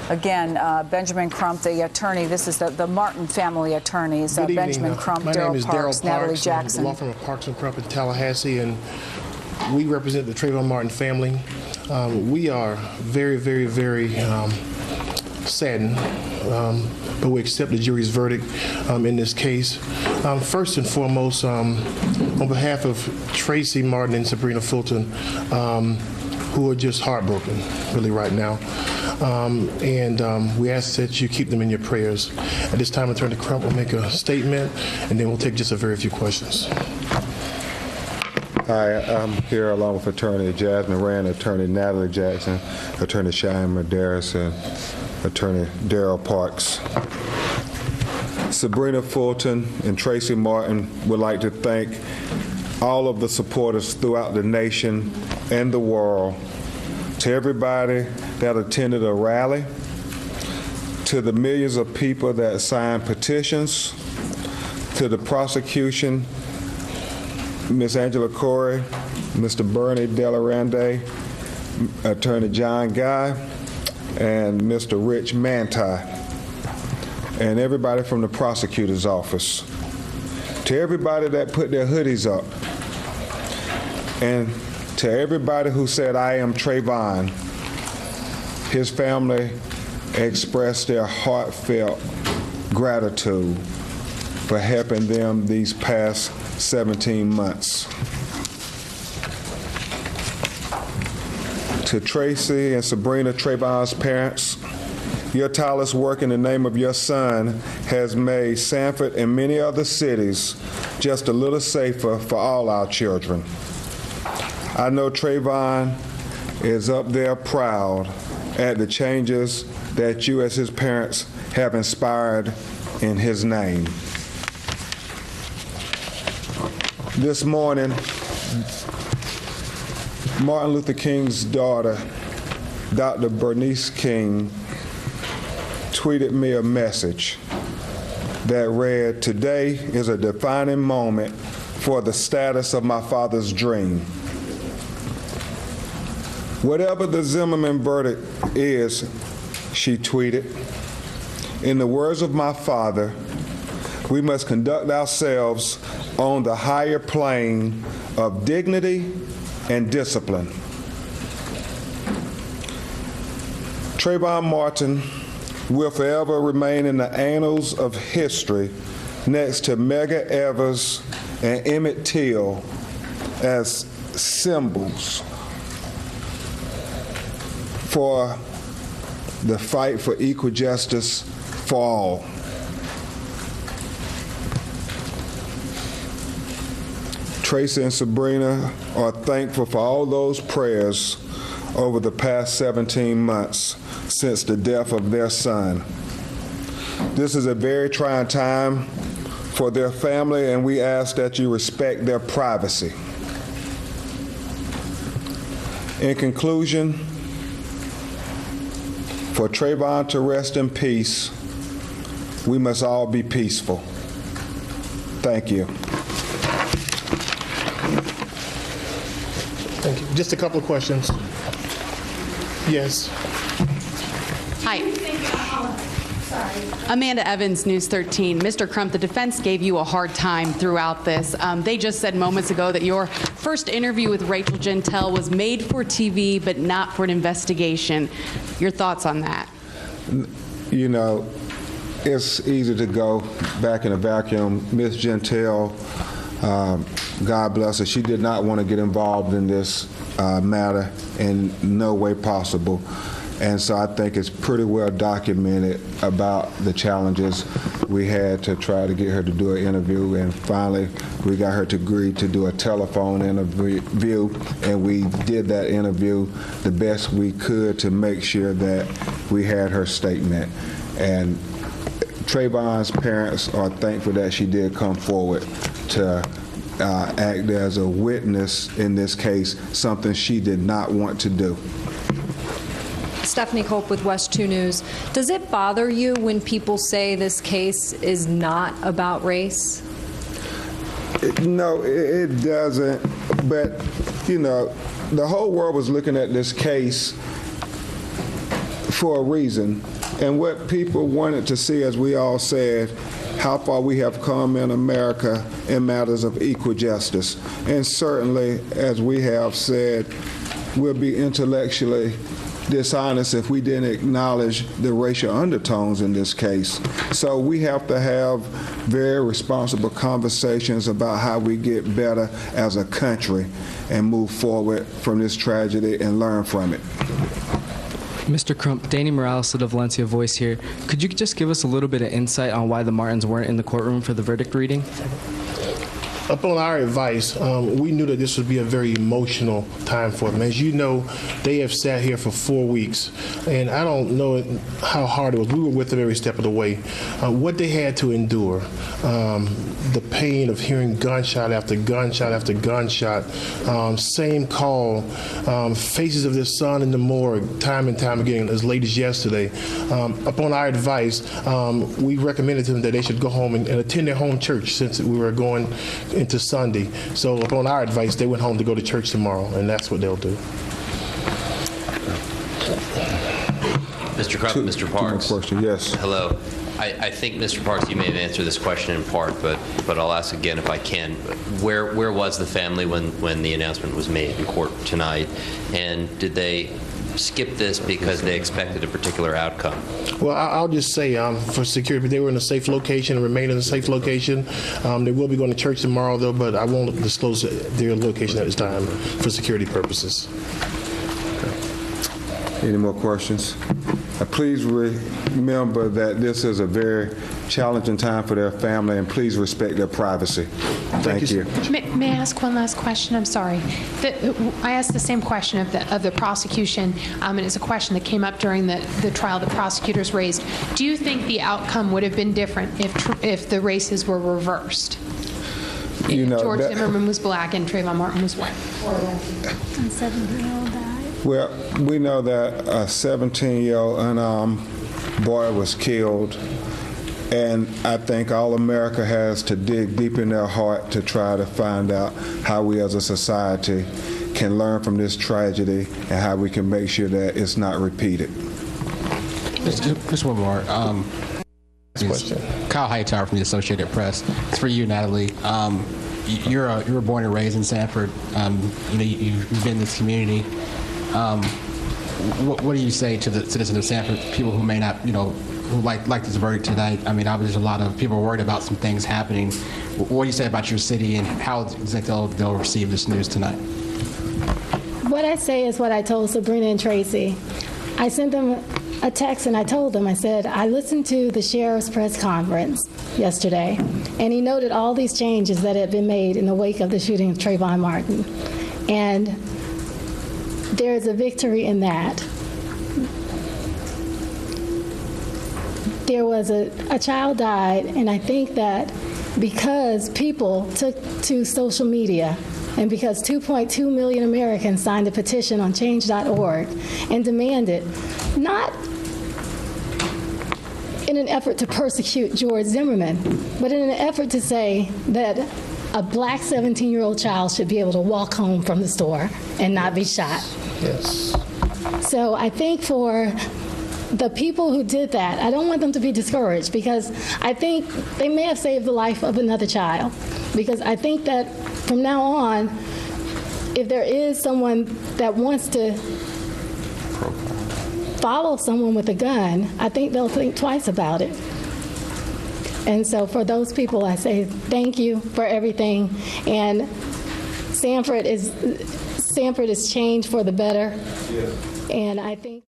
Again, Benjamin Crump, the attorney. This is the Martin family attorneys. Good evening. Benjamin Crump, My name is Daryl Parks, Natalie Jackson. Law firm of Parks and Crump in Tallahassee, and we represent the Trayvon Martin family. We are very, very, very saddened, but we accept the jury's verdict in this case. First and foremost, on behalf of Tracy Martin and Sabrina Fulton, who are just heartbroken, really, right now. We ask that you keep them in your prayers. At this time, Attorney Crump will make a statement, and then we'll take just a very few questions. Hi, I'm here along with Attorney Jasmine Rand, Attorney Natalie Jackson, Attorney Cheyenne Medeiros, and Attorney Daryl Parks. Sabrina Fulton and Tracy Martin would like to thank all of the supporters throughout the nation and the world, to everybody that attended a rally, to the millions of people that signed petitions, to the prosecution, Ms. Angela Corey, Mr. Bernie Delarande, Attorney John Guy, and Mr. Rich Manti, and everybody from the prosecutor's office, to everybody that put their hoodies up, and to everybody who said, "I am Trayvon." His family expressed their heartfelt gratitude for helping them these past 17 months. To Tracy and Sabrina, Trayvon's parents, your tireless work in the name of your son has made Sanford and many other cities just a little safer for all our children. I know Trayvon is up there proud at the changes that you as his parents have inspired in his name. This morning, Martin Luther King's daughter, Dr. Bernice King, tweeted me a message that read, "Today is a defining moment for the status of my father's dream." Whatever the Zimmerman verdict is, she tweeted, "In the words of my father, we must conduct ourselves on the higher plane of dignity and discipline." Trayvon Martin will forever remain in the annals of history next to Medgar Evers and Emmett Till as symbols for the fight for equal justice for all. Tracy and Sabrina are thankful for all those prayers over the past 17 months since the death of their son. This is a very trying time for their family, and we ask that you respect their privacy. In conclusion, for Trayvon to rest in peace, we must all be peaceful. Thank you. Thank you. Just a couple of questions. Yes. Hi. Amanda Evans, News 13. Mr. Crump, the defense gave you a hard time throughout this. They just said moments ago that your first interview with Rachel Jeantel was made for TV but not for an investigation. Your thoughts on that? You know, it's easy to go back in a vacuum. Ms. Jeantel, God bless her, she did not want to get involved in this matter in no way possible. And so I think it's pretty well documented about the challenges we had to try to get her to do an interview, and finally we got her to agree to do a telephone interview, and we did that interview the best we could to make sure that we had her statement. And Trayvon's parents are thankful that she did come forward to act as a witness in this case, something she did not want to do. Stephanie Culp with West 2 News. Does it bother you when people say this case is not about race? No, it doesn't. But, you know, the whole world was looking at this case for a reason. And what people wanted to see, as we all said, how far we have come in America in matters of equal justice. And certainly, as we have said, we'll be intellectually dishonest if we didn't acknowledge the racial undertones in this case. So we have to have very responsible conversations about how we get better as a country and move forward from this tragedy and learn from it. Mr. Crump, Danny Morales of the Valencia Voice here. Could you just give us a little bit of insight on why the Martins weren't in the courtroom for the verdict reading? Upon our advice, we knew that this would be a very emotional time for them. As you know, they have sat here for 4 weeks, and I don't know how hard it was. We were with them every step of the way. What they had to endure, the pain of hearing gunshot after gunshot after gunshot, same call, faces of their son in the morgue time and time again, as late as yesterday. Upon our advice, we recommended to them that they should go home and attend their home church, since we were going into Sunday. So upon our advice, they went home to go to church tomorrow, and that's what they'll do. Mr. Crump, Mr. Parks. Question, yes. Hello. I think, Mr. Parks, you may have answered this question in part, but I'll ask again if I can. Where was the family when the announcement was made in court tonight, and did they skip this because they expected a particular outcome? Well, I'll just say for security, they were in a safe location and remain in a safe location. They will be going to church tomorrow, though, but I won't disclose their location at this time for security purposes. Any more questions? Please remember that this is a very challenging time for their family, and please respect their privacy. Thank you. May I ask one last question? I'm sorry. I asked the same question of the prosecution, and it's a question that came up during the trial the prosecutors raised. Do you think the outcome would have been different if the races were reversed? You know, George Zimmerman was black and Trayvon Martin was white. And 7-year-old died. Well, we know that a 17-year-old unarmed boy was killed, and I think all America has to dig deep in their heart to try to find out how we as a society can learn from this tragedy and how we can make sure that it's not repeated. Just one more. Question. Kyle Hightower from the Associated Press. It's for you, Natalie. You were born and raised in Sanford. You've been in this community. What do you say to the citizens of Sanford, people who may not, who like this verdict tonight? I mean, obviously, there's a lot of people worried about some things happening. What do you say about your city, and how do you think they'll receive this news tonight? What I say is what I told Sabrina and Tracy. I sent them a text and I told them, I said, I listened to the sheriff's press conference yesterday, and he noted all these changes that had been made in the wake of the shooting of Trayvon Martin. And there is a victory in that. There was a child died, and I think that because people took to social media and because 2.2 million Americans signed a petition on change.org and demanded, not in an effort to persecute George Zimmerman, but in an effort to say that a black 17-year-old child should be able to walk home from the store and not be shot. Yes. So I think for the people who did that, I don't want them to be discouraged, because I think they may have saved the life of another child. Because I think that from now on, if there is someone that wants to follow someone with a gun, I think they'll think twice about it. And so for those people, I say thank you for everything. And Sanford is changed for the better. And I think